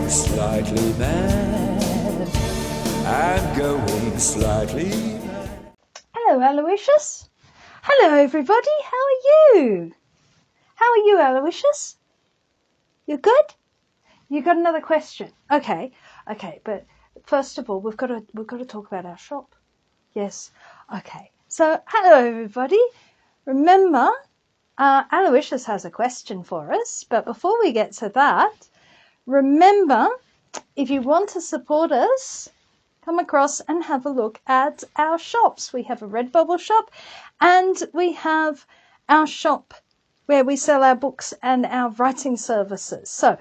slightly mad. I'm going slightly mad. Hello, Aloysius. Hello, everybody. How are you? How are you, Aloysius? You good? You got another question? Okay. But first of all, we've got to talk about our shop. Yes. Okay. So, hello, everybody. Remember, Aloysius has a question for us. But before we get to that, remember, if you want to support us, come across and have a look at our shops. We have a Redbubble shop and we have our shop where we sell our books and our writing services. So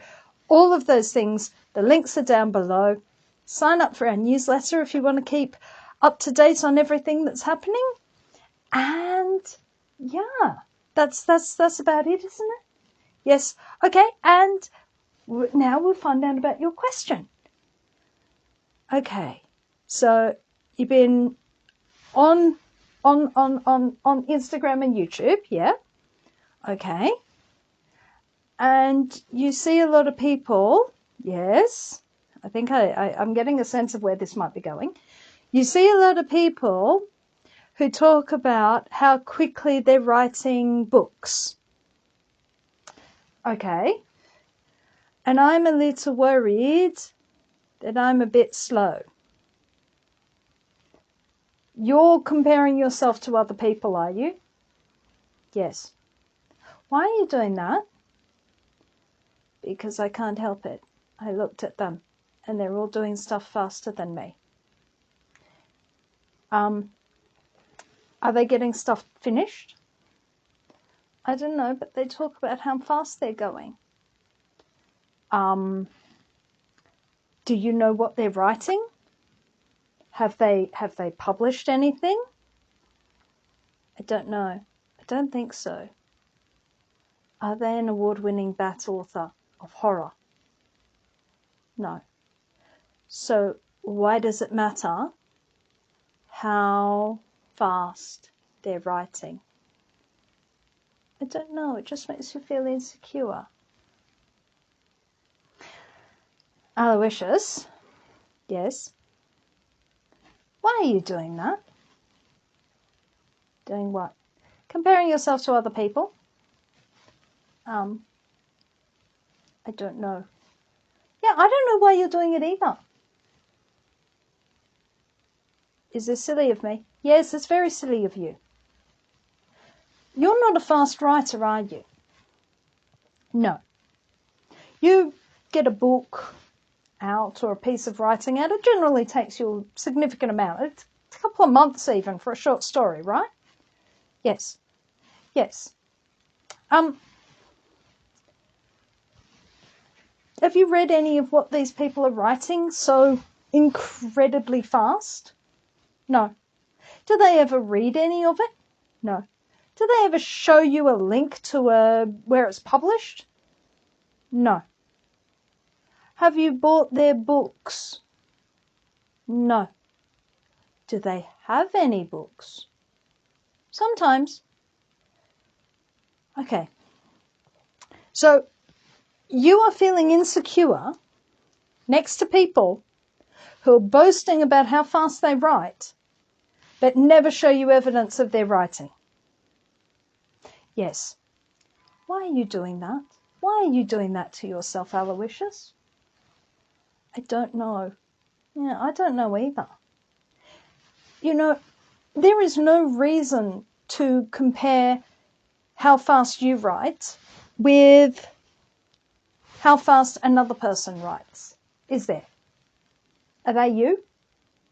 all of those things, the links are down below. Sign up for our newsletter if you want to keep up to date on everything that's happening. And yeah, that's about it, isn't it? Yes. Okay. And now we'll find out about your question. Okay. So you've been on Instagram and YouTube, yeah? Okay. And you see a lot of people, yes. I think I'm getting a sense of where this might be going. You see a lot of people who talk about how quickly they're writing books. Okay. And I'm a little worried that I'm a bit slow. You're comparing yourself to other people, are you? Yes. Why are you doing that? Because I can't help it. I looked at them and they're all doing stuff faster than me. Are they getting stuff finished? I don't know, but they talk about how fast they're going. Do you know what they're writing? Have they published anything? I don't know. I don't think so. Are they an award-winning BAT author of horror? No. So why does it matter how fast they're writing? I don't know. It just makes you feel insecure. Aloysius, yes? Why are you doing that? Doing what? Comparing yourself to other people? I don't know. Yeah, I don't know why you're doing it either. Is this silly of me? Yes, it's very silly of you. You're not a fast writer, are you? No. You get a book out or a piece of writing out, it generally takes you a significant amount. It's a couple of months even for a short story, right? Yes. Yes. Have you read any of what these people are writing so incredibly fast? No. Do they ever read any of it? No. Do they ever show you a link to where it's published? No. Have you bought their books? No. Do they have any books? Sometimes. Okay. So you are feeling insecure next to people who are boasting about how fast they write, but never show you evidence of their writing. Yes. Why are you doing that? Why are you doing that to yourself, Aloysius? I don't know. Yeah, I don't know either. You know, there is no reason to compare how fast you write with how fast another person writes. Is there? Are they you?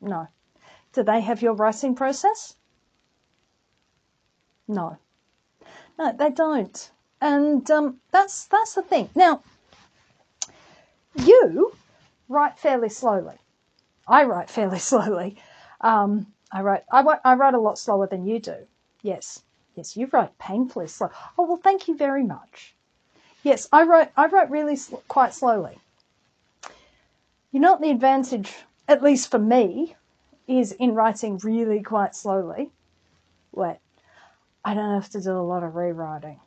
No. Do they have your writing process? No. No, they don't. And that's the thing. Now, you write fairly slowly. I write fairly slowly. I write a lot slower than you do. Yes. Yes, you write painfully slow. Oh, well, thank you very much. Yes, I write really quite slowly. You know what the advantage, at least for me, is in writing really quite slowly? Wait, I don't have to do a lot of rewriting.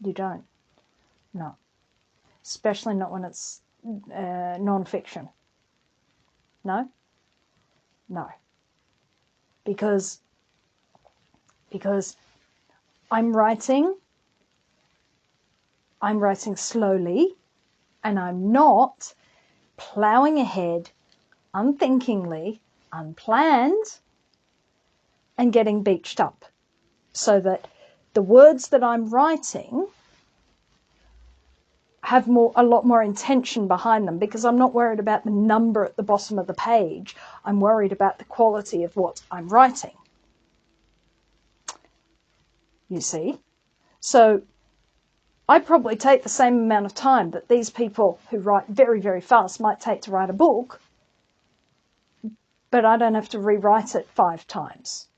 You don't? No. especially not when it's non-fiction. No? No. Because I'm writing slowly, and I'm not ploughing ahead unthinkingly, unplanned, and getting beached up, so that the words that I'm writing have a lot more intention behind them, because I'm not worried about the number at the bottom of the page. I'm worried about the quality of what I'm writing. You see? So I probably take the same amount of time that these people who write very, very fast might take to write a book, but I don't have to rewrite it 5 times.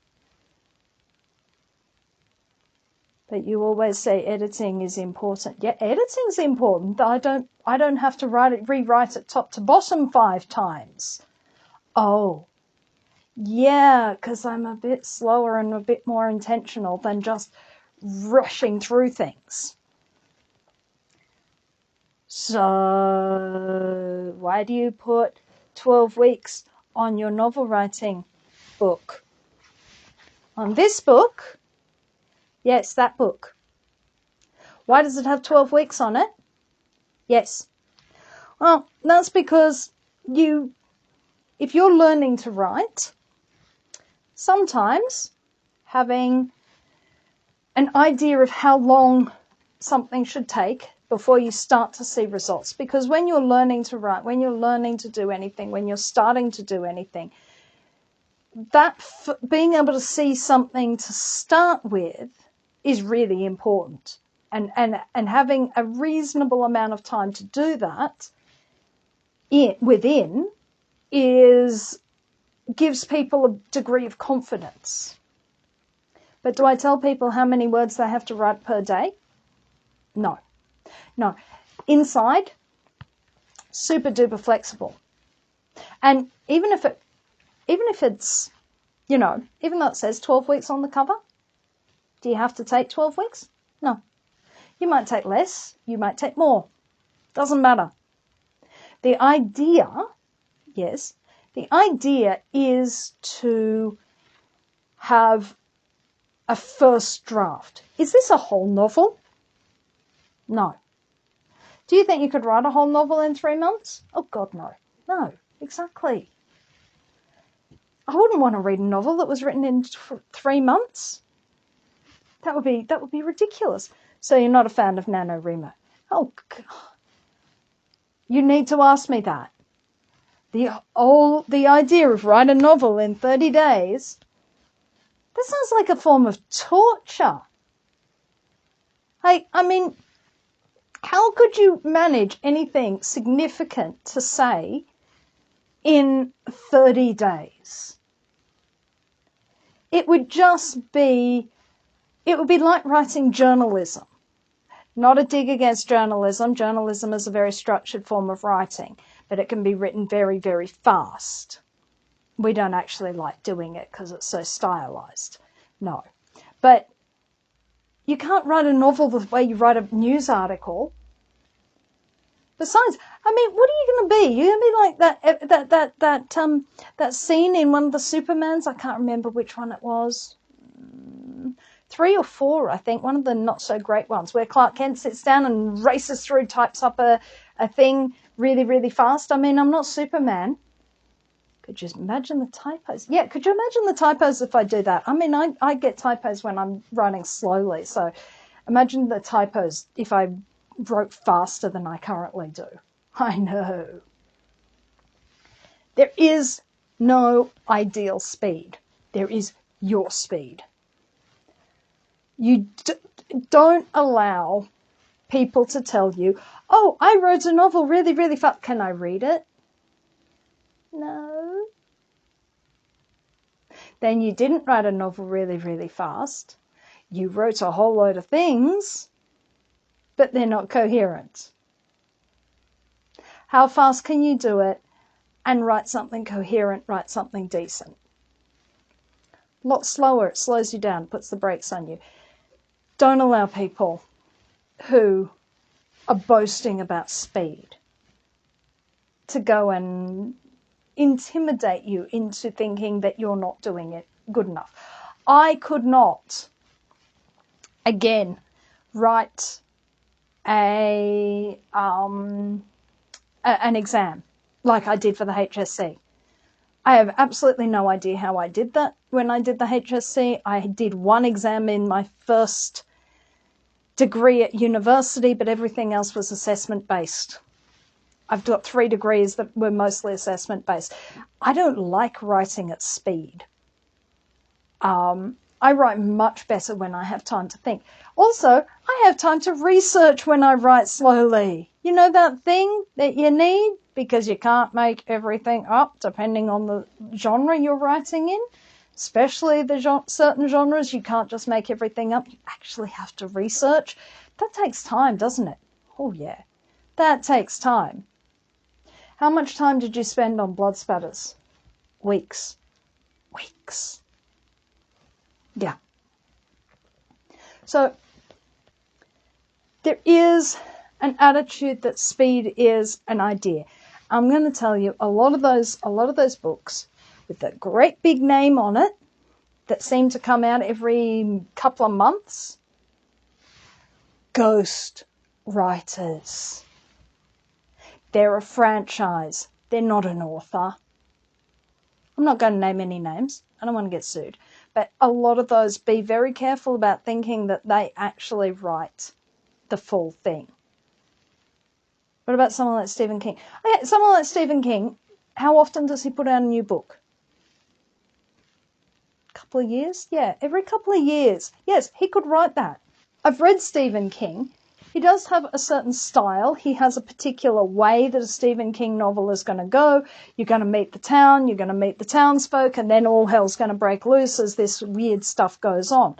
But you always say editing is important. Yeah, editing's important. I don't have to rewrite it top to bottom 5 times. Oh, yeah, because I'm a bit slower and a bit more intentional than just rushing through things. So why do you put 12 weeks on your novel writing book? On this book, yes, that book. Why does it have 12 weeks on it? Yes. Well, that's because if you're learning to write, sometimes having an idea of how long something should take before you start to see results. Because when you're learning to write, when you're learning to do anything, when you're starting to do anything, that being able to see something to start with is really important. And having a reasonable amount of time to do that within gives people a degree of confidence. But do I tell people how many words they have to write per day? No. No. Inside, super duper flexible. And even if it's, even though it says 12 weeks on the cover, do you have to take 12 weeks? No. You might take less, you might take more. Doesn't matter. The idea is to have a first draft. Is this a whole novel? No. Do you think you could write a whole novel in 3 months? Oh, God, no. No, exactly. I wouldn't want to read a novel that was written in 3 months. That would be ridiculous. So you're not a fan of NaNoWriMo? Oh, God. You need to ask me that. The idea of write a novel in 30 days, that sounds like a form of torture. I mean, how could you manage anything significant to say in 30 days? It would be like writing journalism. Not a dig against journalism. Journalism is a very structured form of writing, but it can be written very, very fast. We don't actually like doing it because it's so stylized. No. But you can't write a novel the way you write a news article. Besides, I mean, what are you going to be? You're going to be like that scene in one of the Supermans. I can't remember which one it was. 3 or 4, I think, one of the not so great ones, where Clark Kent sits down and races through, types up a thing really, really fast. I mean, I'm not Superman. Could you imagine the typos? Yeah, could you imagine the typos if I do that? I mean, I get typos when I'm writing slowly, so imagine the typos if I wrote faster than I currently do. I know. There is no ideal speed. There is your speed. You don't allow people to tell you, oh, I wrote a novel really, really fast. Can I read it? No. Then you didn't write a novel really, really fast. You wrote a whole load of things, but they're not coherent. How fast can you do it and write something coherent, write something decent? A lot slower. It slows you down, puts the brakes on you. Don't allow people who are boasting about speed to go and intimidate you into thinking that you're not doing it good enough. I could not, again, write an exam like I did for the HSC. I have absolutely no idea how I did that when I did the HSC. I did one exam in my first degree at university, but everything else was assessment-based. I've got 3 degrees that were mostly assessment-based. I don't like writing at speed. I write much better when I have time to think. Also, I have time to research when I write slowly. You know that thing that you need because you can't make everything up depending on the genre you're writing in? Especially the certain genres, you can't just make everything up. You actually have to research. That takes time, doesn't it? Oh, yeah. That takes time. How much time did you spend on blood spatters? Weeks. Weeks. Yeah. So there is an attitude that speed is an idea. I'm going to tell you a lot of those books with that great big name on it that seem to come out every couple of months. Ghost writers. They're a franchise. They're not an author. I'm not going to name any names. I don't want to get sued. But a lot of those, be very careful about thinking that they actually write the full thing. What about someone like Stephen King? Okay, someone like Stephen King, how often does he put out a new book? A couple of years? Yeah, every couple of years. Yes, he could write that. I've read Stephen King. He does have a certain style. He has a particular way that a Stephen King novel is going to go. You're going to meet the town, you're going to meet the townsfolk, and then all hell's going to break loose as this weird stuff goes on.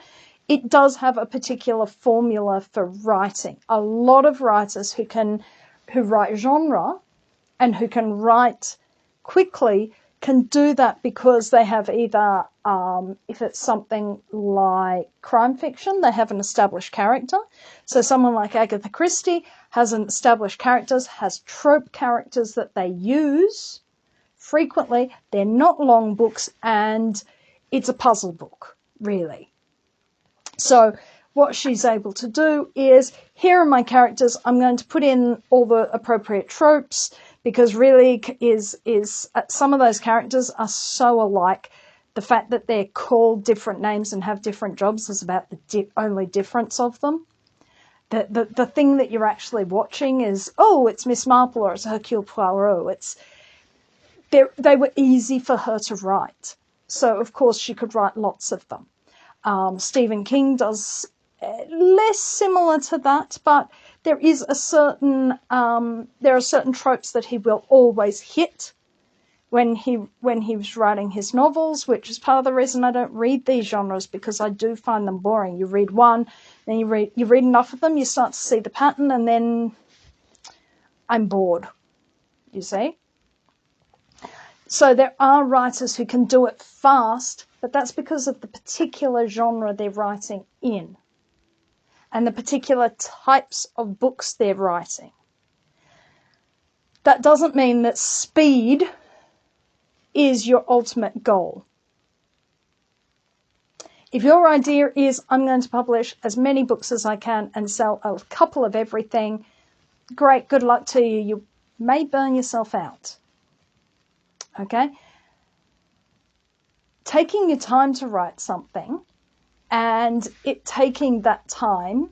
It does have a particular formula for writing. A lot of writers who write genre and who can write quickly can do that because they have either, if it's something like crime fiction, they have an established character. So someone like Agatha Christie has an established characters, has trope characters that they use frequently. They're not long books, and it's a puzzle book, really. So what she's able to do is, here are my characters. I'm going to put in all the appropriate tropes, because really some of those characters are so alike. The fact that they're called different names and have different jobs is about the only difference of them. The thing that you're actually watching is, oh, it's Miss Marple or it's Hercule Poirot. They were easy for her to write. So, of course, she could write lots of them. Stephen King does less similar to that, but there are certain tropes that he will always hit when he was writing his novels, which is part of the reason I don't read these genres, because I do find them boring. You read one, then you read enough of them, you start to see the pattern, and then I'm bored, you see. So there are writers who can do it fast, but that's because of the particular genre they're writing in and the particular types of books they're writing. That doesn't mean that speed is your ultimate goal. If your idea is, I'm going to publish as many books as I can and sell a couple of everything, great, good luck to you. You may burn yourself out. Okay? Taking your time to write something and it taking that time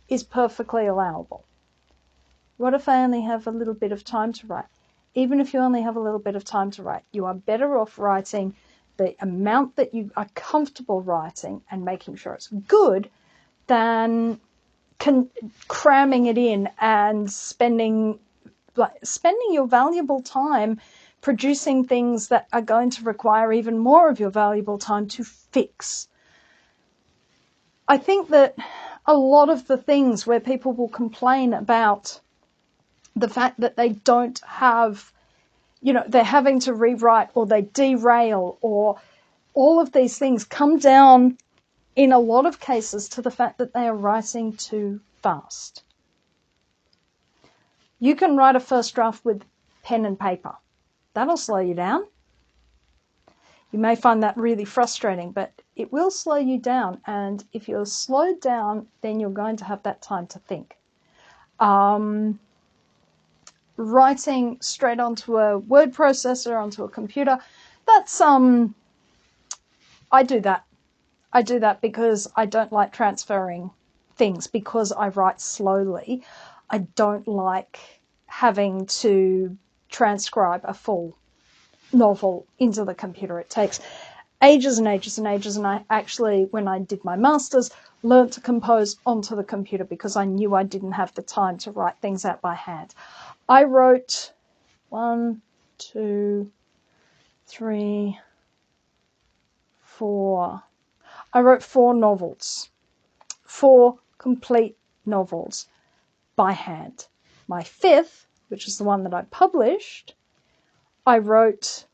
is perfectly allowable. What if I only have a little bit of time to write? Even if you only have a little bit of time to write, you are better off writing the amount that you are comfortable writing and making sure it's good than cramming it in and spending your valuable time producing things that are going to require even more of your valuable time to fix. I think that a lot of the things where people will complain about the fact that they don't have, they're having to rewrite or they derail or all of these things come down in a lot of cases to the fact that they are writing too fast. You can write a first draft with pen and paper. That'll slow you down. You may find that really frustrating, but it will slow you down. And if you're slowed down, then you're going to have that time to think. Writing straight onto a word processor, onto a computer, that's, I do that. I do that because I don't like transferring things, because I write slowly. I don't like having to transcribe a full novel into the computer. It takes ages and ages and ages, and I actually, when I did my master's, learned to compose onto the computer because I knew I didn't have the time to write things out by hand. I wrote 1, 2, 3, 4. I wrote 4 novels, 4 complete novels by hand. My 5th, which is the one that I published, I wrote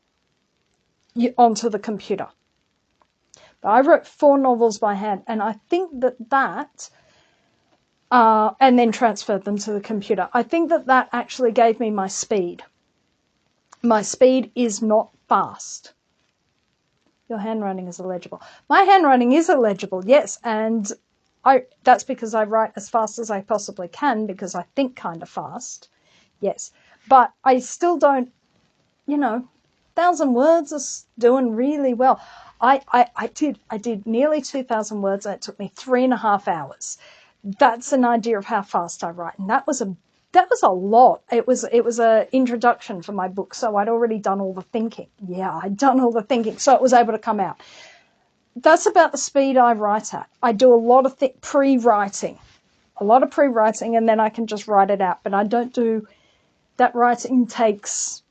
onto the computer. But I wrote 4 novels by hand, and I think that and then transferred them to the computer. I think that actually gave me my speed. My speed is not fast. Your handwriting is illegible. My handwriting is illegible, yes, and that's because I write as fast as I possibly can, because I think kind of fast, yes. But I still don't, 1,000 words is doing really well. I did nearly 2,000 words, and it took me 3.5 hours. That's an idea of how fast I write, and that was a lot. It was a introduction for my book, so I'd already done all the thinking. Yeah, I'd done all the thinking, so it was able to come out. That's about the speed I write at. I do a lot of pre-writing, and then I can just write it out. But I don't do that. Writing takes.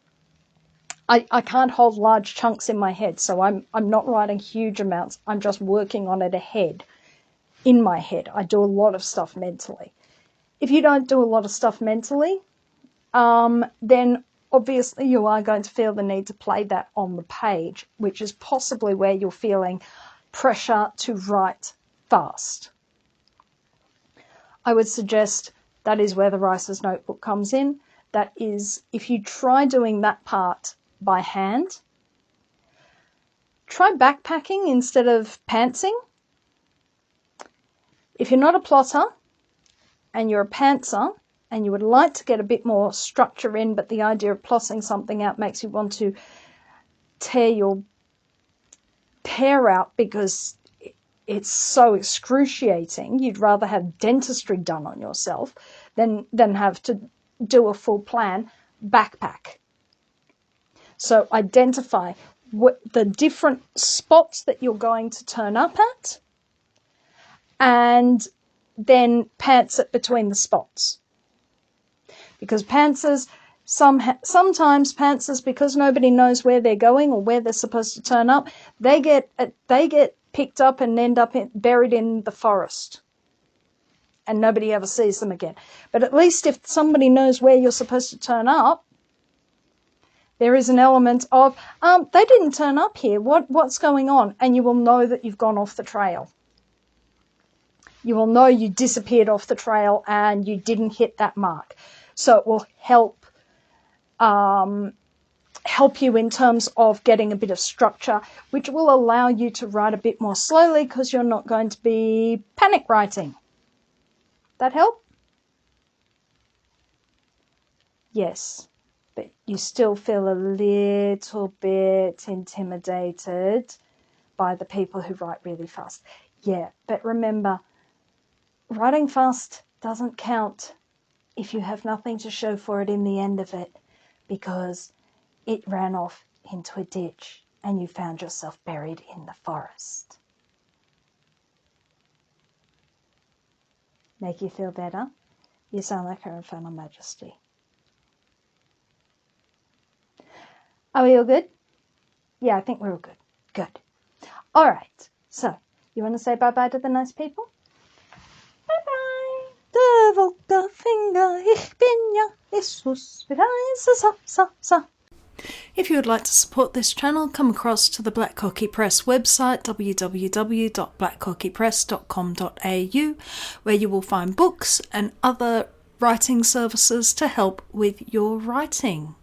I can't hold large chunks in my head, so I'm not writing huge amounts. I'm just working on it ahead, in my head. I do a lot of stuff mentally. If you don't do a lot of stuff mentally, then obviously you are going to feel the need to play that on the page, which is possibly where you're feeling pressure to write fast. I would suggest that is where the writer's notebook comes in. That is, if you try doing that part by hand, try backpacking instead of pantsing. If you're not a plotter and you're a pantser and you would like to get a bit more structure in, but the idea of plotting something out makes you want to tear your hair out because it's so excruciating, you'd rather have dentistry done on yourself than have to do a full plan, backpack. So identify the different spots that you're going to turn up at, and then pants it between the spots. Because pantsers, sometimes pantsers, because nobody knows where they're going or where they're supposed to turn up, they get picked up and end up buried in the forest, and nobody ever sees them again. But at least if somebody knows where you're supposed to turn up, there is an element of, they didn't turn up here, what's going on? And you will know that you've gone off the trail. You will know you disappeared off the trail and you didn't hit that mark. So it will help you in terms of getting a bit of structure, which will allow you to write a bit more slowly because you're not going to be panic writing. That help? Yes, but you still feel a little bit intimidated by the people who write really fast. Yeah, but remember, writing fast doesn't count if you have nothing to show for it in the end of it, because it ran off into a ditch and you found yourself buried in the forest. Make you feel better? You sound like Her Infernal Majesty. Are we all good? Yeah, I think we're all good. Good. All right. So, you want to say bye-bye to the nice people? Bye-bye. Der Wolkerfinger, ich bin ja Jesus, sa. If you would like to support this channel, come across to the Black Cockie Press website, www.blackcockiepress.com.au, where you will find books and other writing services to help with your writing.